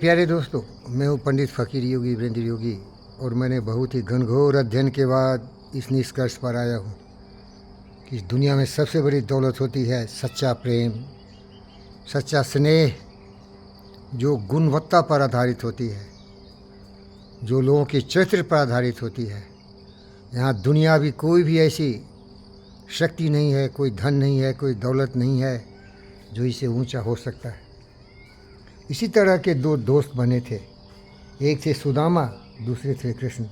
प्यारे दोस्तों, मैं हूँ पंडित फ़कीर योगी वीरेंद्र योगी और मैंने बहुत ही घनघोर अध्ययन के बाद इस निष्कर्ष पर आया हूँ कि इस दुनिया में सबसे बड़ी दौलत होती है सच्चा प्रेम, सच्चा स्नेह, जो गुणवत्ता पर आधारित होती है, जो लोगों के चरित्र पर आधारित होती है। यहाँ दुनियावी कोई भी ऐसी शक्ति नहीं है, कोई धन नहीं है, कोई दौलत नहीं है जो इसे ऊंचा हो सकता है। इसी तरह के दो दोस्त बने थे, एक थे सुदामा, दूसरे थे कृष्ण।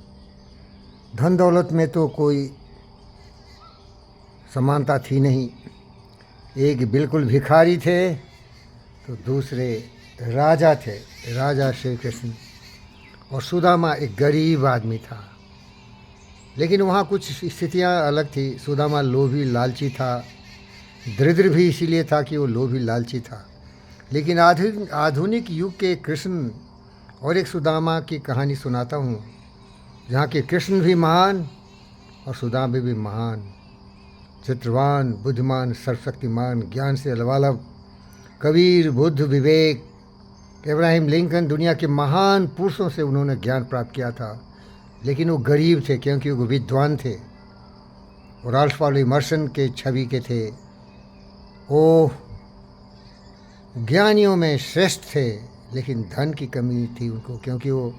धन दौलत में तो कोई समानता थी नहीं। एक बिल्कुल भिखारी थे तो दूसरे राजा थे, राजा श्री कृष्ण। और सुदामा एक गरीब आदमी था, लेकिन वहाँ कुछ स्थितियाँ अलग थी। सुदामा लोभी लालची था, दरिद्र भी इसीलिए था कि वो लोभी लालची था। लेकिन आधुनिक युग के कृष्ण और एक सुदामा की कहानी सुनाता हूँ, जहाँ के कृष्ण भी महान और सुदामा भी महान, चित्रवान, बुद्धिमान, सर्वशक्तिमान, ज्ञान से अलवालब, कबीर, बुद्ध, विवेक, इब्राहिम लिंकन, दुनिया के महान पुरुषों से उन्होंने ज्ञान प्राप्त किया था। लेकिन वो गरीब थे क्योंकि वो विद्वान थे और राल्फ वॉल्डो इमर्सन के छवि के थे। वो ज्ञानियों में श्रेष्ठ थे, लेकिन धन की कमी थी उनको, क्योंकि वो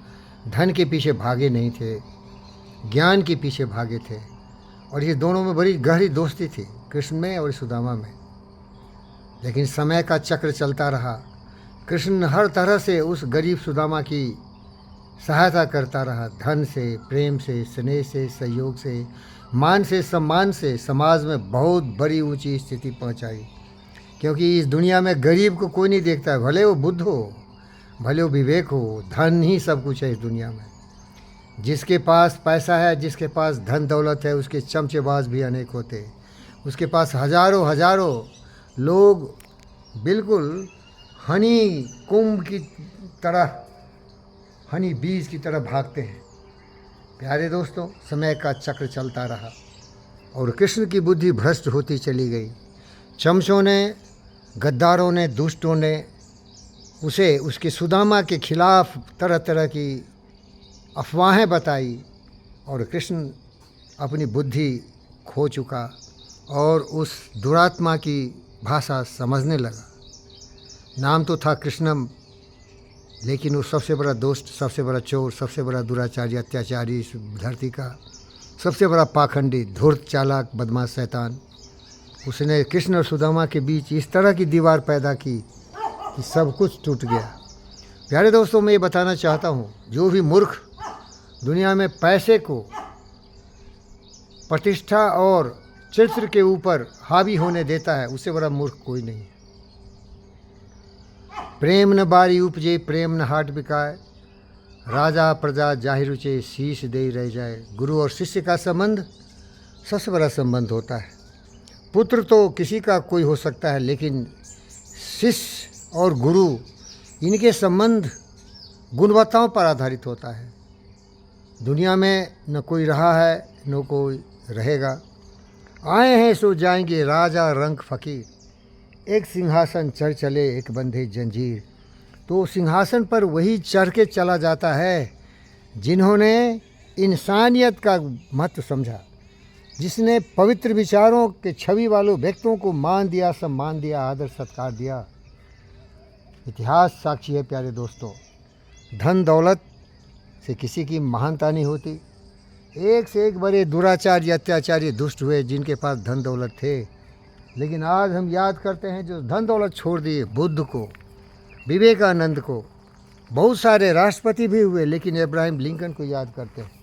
धन के पीछे भागे नहीं थे, ज्ञान के पीछे भागे थे। और ये दोनों में बड़ी गहरी दोस्ती थी, कृष्ण में और सुदामा में। लेकिन समय का चक्र चलता रहा। कृष्ण हर तरह से उस गरीब सुदामा की सहायता करता रहा, धन से, प्रेम से, स्नेह से, सहयोग से, मान से, सम्मान से समाज में बहुत बड़ी ऊंची स्थिति पहुंचाई। क्योंकि इस दुनिया में गरीब को कोई नहीं देखता है, भले वो बुद्ध हो, भले वो विवेक हो, धन ही सब कुछ है इस दुनिया में। जिसके पास पैसा है, जिसके पास धन दौलत है, उसके चमचेबाज भी अनेक होते हैं। उसके पास हजारों हजारों लोग बिल्कुल हनी कुंभ की तरह, हनी बीज की तरह भागते हैं। प्यारे दोस्तों, समय का चक्र चलता रहा और कृष्ण की बुद्धि भ्रष्ट होती चली गई। चमचों ने, गद्दारों ने, दुष्टों ने उसे उसके सुदामा के खिलाफ तरह तरह की अफवाहें बताई और कृष्ण अपनी बुद्धि खो चुका और उस दुरात्मा की भाषा समझने लगा। नाम तो था कृष्णम, लेकिन वो सबसे बड़ा दोस्त, सबसे बड़ा चोर, सबसे बड़ा दुराचारी, अत्याचारी, इस धरती का सबसे बड़ा पाखंडी, धूर्त, चालाक, बदमाश शैतान। उसने कृष्ण और सुदामा के बीच इस तरह की दीवार पैदा की कि सब कुछ टूट गया। प्यारे दोस्तों, मैं ये बताना चाहता हूँ, जो भी मूर्ख दुनिया में पैसे को, प्रतिष्ठा और चरित्र के ऊपर हावी होने देता है, उससे बड़ा मूर्ख कोई नहीं। प्रेम न बारी उपजे, प्रेम न हाट बिकाए, राजा प्रजा जाहिर रुचे, शीश दे रह जाए। गुरु और शिष्य का संबंध सबसे बड़ा संबंध होता है। पुत्र तो किसी का कोई हो सकता है, लेकिन शिष्य और गुरु, इनके संबंध गुणवत्ताओं पर आधारित होता है। दुनिया में न कोई रहा है, न कोई रहेगा। आए हैं सो जाएंगे, राजा रंक फ़कीर। एक सिंहासन चढ़ चले, एक बंधे जंजीर। तो सिंहासन पर वही चढ़ के चला जाता है जिन्होंने इंसानियत का महत्व समझा, जिसने पवित्र विचारों के छवि वालों व्यक्तियों को मान दिया, सम्मान दिया, आदर सत्कार दिया। इतिहास साक्षी है प्यारे दोस्तों, धन दौलत से किसी की महानता नहीं होती। एक से एक बड़े दुराचारी, अत्याचारी, दुष्ट हुए जिनके पास धन दौलत थे। लेकिन आज हम याद करते हैं जो धन दौलत छोड़ दिए, बुद्ध को, विवेकानंद को, बहुत सारे राष्ट्रपति भी हुए, लेकिन इब्राहिम लिंकन को याद करते हैं।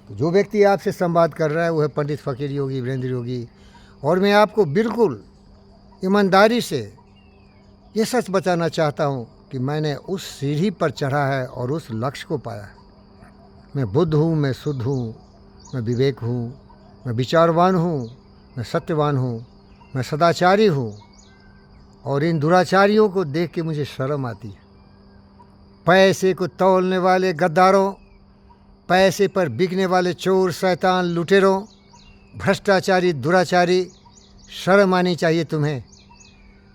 तो जो व्यक्ति आपसे संवाद कर रहा है वो है पंडित फ़कीर योगी वीरेंद्र योगी। और मैं आपको बिल्कुल ईमानदारी से ये सच बताना चाहता हूँ कि मैंने उस सीढ़ी पर चढ़ा है और उस लक्ष्य को पाया है। मैं बुद्ध हूँ, मैं शुद्ध हूँ, मैं विवेक हूँ, मैं विचारवान हूँ, मैं सत्यवान हूँ, मैं सदाचारी हूँ। और इन दुराचारियों को देख के मुझे शर्म आती है। पैसे को तौलने वाले गद्दारों, पैसे पर बिकने वाले चोर, शैतान, लुटेरों, भ्रष्टाचारी, दुराचारी, शर्म आनी चाहिए तुम्हें।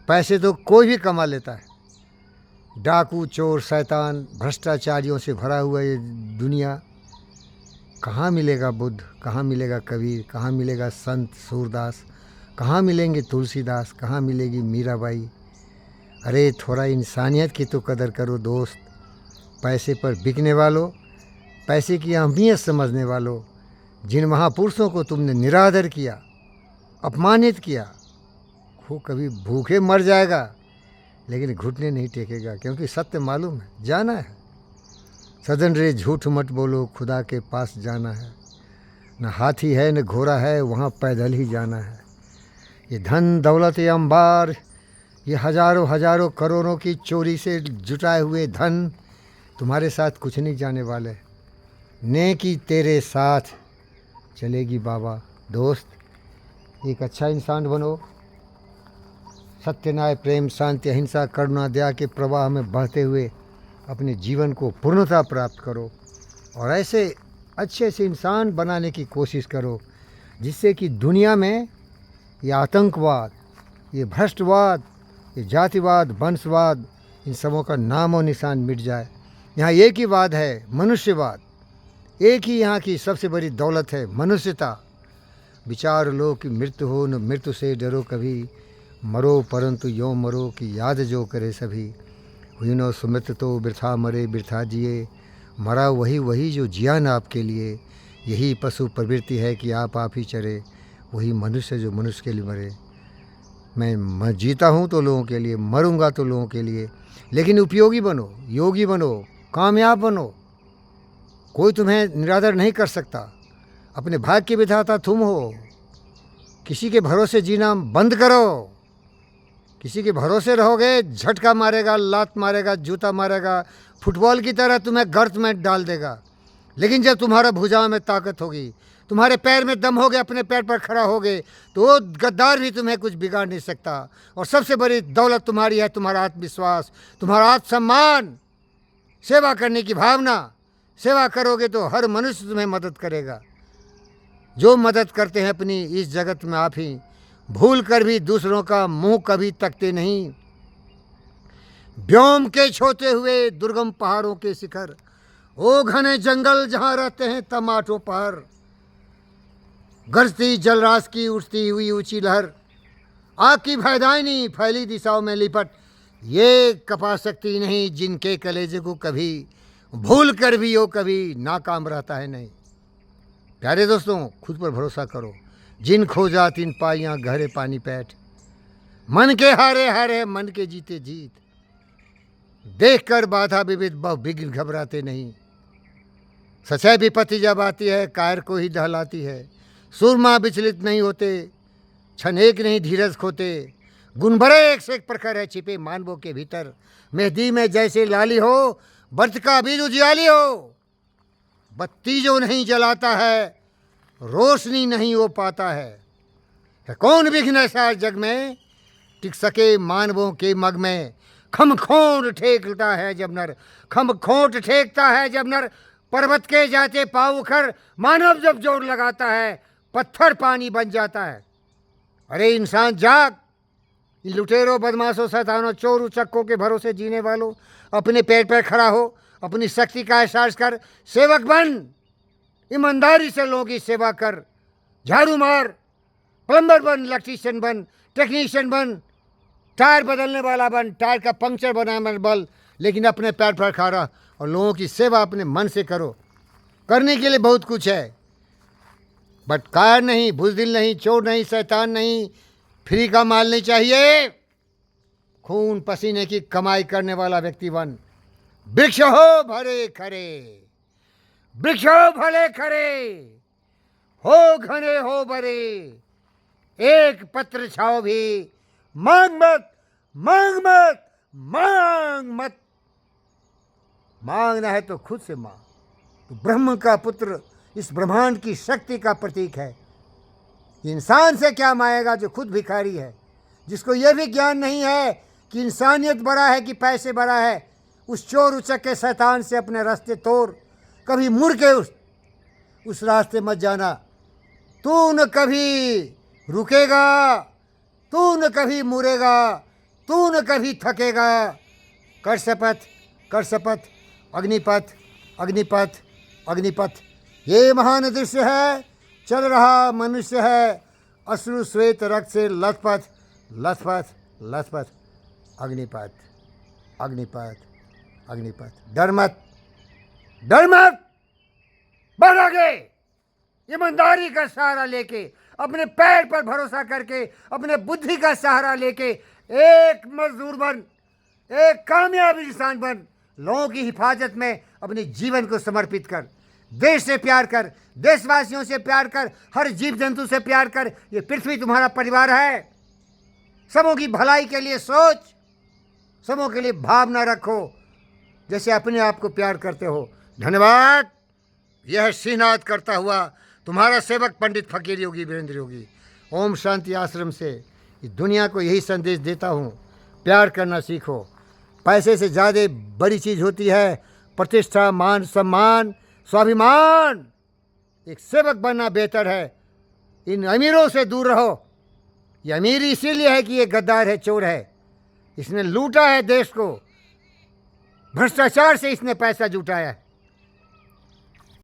पैसे तो कोई भी कमा लेता है, डाकू, चोर, शैतान, भ्रष्टाचारियों से भरा हुआ ये दुनिया, कहाँ मिलेगा बुद्ध, कहाँ मिलेगा कबीर, कहाँ मिलेगा संत सूरदास, कहाँ मिलेंगे तुलसीदास, कहाँ मिलेगी मीराबाई। अरे थोड़ा इंसानियत की तो कदर करो दोस्त। पैसे पर बिकने वालों, पैसे की अहमियत समझने वालों, जिन महापुरुषों को तुमने निरादर किया, अपमानित किया, वो कभी भूखे मर जाएगा लेकिन घुटने नहीं टेकेगा, क्योंकि सत्य मालूम है, जाना है। सजन रे झूठ मत बोलो, खुदा के पास जाना है। न हाथी है न घोड़ा है, वहाँ पैदल ही जाना है। ये धन दौलत ये अंबार, ये हजारों हजारों करोड़ों की चोरी से जुटाए हुए धन तुम्हारे साथ कुछ नहीं जाने वाले। नेकी तेरे साथ चलेगी बाबा। दोस्त एक अच्छा इंसान बनो। सत्य, न्याय, प्रेम, शांति, अहिंसा, करुणा, दया के प्रवाह में बहते हुए अपने जीवन को पूर्णता प्राप्त करो और ऐसे अच्छे से इंसान बनाने की कोशिश करो जिससे कि दुनिया में ये आतंकवाद, ये भ्रष्टवाद, ये जातिवाद, वंशवाद, इन सबों का नाम और निशान मिट जाए। यहाँ एक ही वाद है, मनुष्यवाद। एक ही यहाँ की सबसे बड़ी दौलत है, मनुष्यता। विचार लो कि मृत्यु हो न मृत्यु से डरो कभी, मरो परंतु यो मरो कि याद जो करे सभी। हुई नो सुमित तो वृथा मरे वृथा जिए, मरा वही वही जो जिया न आपके लिए। यही पशु प्रवृत्ति है कि आप ही चरे, वही मनुष्य जो मनुष्य के लिए मरे। मैं जीता हूँ तो लोगों के लिए, मरूंगा तो लोगों के लिए, लेकिन उपयोगी बनो, योगी बनो, कामयाब बनो। कोई तुम्हें निरादर नहीं कर सकता। अपने भाग्य के विधाता तुम हो। किसी के भरोसे जीना बंद करो। किसी के भरोसे रहोगे, झटका मारेगा, लात मारेगा, जूता मारेगा, फुटबॉल की तरह तुम्हें गर्त में डाल देगा। लेकिन जब तुम्हारा भुजाओं में ताकत होगी, तुम्हारे पैर में दम होगे, अपने पैर पर खड़ा होगे, तो वो गद्दार भी तुम्हें कुछ बिगाड़ नहीं सकता। और सबसे बड़ी दौलत तुम्हारी है तुम्हारा आत्मविश्वास, तुम्हारा आत्मसम्मान, सेवा करने की भावना। सेवा करोगे तो हर मनुष्य तुम्हें मदद करेगा। जो मदद करते हैं अपनी इस जगत में आप ही, भूल कर भी दूसरों का मुंह कभी तकते नहीं। व्योम के छोते हुए दुर्गम पहाड़ों के शिखर, ओ घने जंगल जहां रहते हैं टमाटो पर, गरजती जलराश की उठती हुई ऊंची लहर, आग की भयदायनी फैली दिशाओं में लिपट, ये कपा सकती नहीं जिनके कलेजे को कभी भूल कर भी वो कभी नाकाम रहता है नहीं। प्यारे दोस्तों, खुद पर भरोसा करो। जिन खोजा तिन पाइयाँ गहरे पानी पैठ, मन के हारे हारे मन के जीते जीत, देखकर बाधा विविध बहु विघ्न घबराते नहीं। सच्चाई विपत्ति जब आती है कायर को ही दहलाती है। सूरमा विचलित नहीं होते, क्षण एक नहीं धीरज खोते, गुण भरे एक से एक प्रखर है छिपे मानवों के भीतर। मेहंदी में जैसे लाली हो, बर्त का बीज उजियाली हो, बत्ती जो नहीं जलाता है रोशनी नहीं हो पाता है कौन विघ्न ऐसा जग में टिक सके मानवों के मग में। खमखोट ठेकता है जब नर, खमखोट ठेकता है जब नर, पर्वत के जाते पाँव उखर, मानव जब जोर लगाता है पत्थर पानी बन जाता है। अरे इंसान जाग, इन लुटेरों, बदमाशों, शैतानों, चोर उचक्कों के भरोसे जीने वालों, अपने पैर पर खड़ा हो, अपनी शक्ति का एहसास कर, सेवक बन, ईमानदारी से लोगों की सेवा कर। झाड़ू मार, प्लम्बर बन, इलेक्ट्रीशियन बन, टेक्नीशियन बन, टायर बदलने वाला बन, टायर का पंक्चर बनाने बल, लेकिन अपने पैर पर खड़ा और लोगों की सेवा अपने मन से करो। करने के लिए बहुत कुछ है, बट कायर नहीं, बुज़दिल नहीं, चोर नहीं, शैतान नहीं, फ्री का माल नहीं चाहिए। खून पसीने की कमाई करने वाला व्यक्ति बन। वृक्ष हो भरे खरे, वृक्ष हो भले खरे, हो घने हो बरे, एक पत्र छाओ भी, मांग मत, मांग मत, मांग मत। मांगना है तो खुद से मांग। तो ब्रह्म का पुत्र इस ब्रह्मांड की शक्ति का प्रतीक है। इंसान से क्या मांगेगा जो खुद भिखारी है, जिसको यह भी ज्ञान नहीं है कि इंसानियत बड़ा है कि पैसे बड़ा है। उस चोर उचक के शैतान से अपने रास्ते तोड़, कभी मुड़ के उस रास्ते मत जाना। तू न कभी रुकेगा, तू न कभी मुड़ेगा, तू न कभी थकेगा। कर शपथ, अग्निपथ, अग्निपथ, अग्निपथ। ये महान दृश्य है, चल रहा मनुष्य है, अश्रु श्वेत रक्त से लथपथ, लथपथ, लथपथ। अग्निपथ, अग्निपथ, अग्निपथ। डर मत, डर मत, बढ़ आगे। ईमानदारी का सहारा लेके, अपने पैर पर भरोसा करके, अपने बुद्धि का सहारा लेके एक मजदूर बन, एक कामयाब इंसान बन। लोगों की हिफाजत में अपने जीवन को समर्पित कर। देश से प्यार कर, देशवासियों से प्यार कर, हर जीव जंतु से प्यार कर। ये पृथ्वी तुम्हारा परिवार है। सबों की भलाई के लिए सोच, सबों के लिए भावना रखो जैसे अपने आप को प्यार करते हो। धन्यवाद। यह सिंहनाद करता हुआ तुम्हारा सेवक पंडित फकीर योगी वीरेंद्र योगी ओम शांति आश्रम से इस दुनिया को यही संदेश देता हूँ, प्यार करना सीखो। पैसे से ज़्यादा बड़ी चीज़ होती है प्रतिष्ठा, मान सम्मान, स्वाभिमान। एक सेवक बनना बेहतर है। इन अमीरों से दूर रहो। ये अमीरी इसीलिए है कि ये गद्दार है, चोर है। इसने लूटा है देश को, भ्रष्टाचार से इसने पैसा जुटाया है।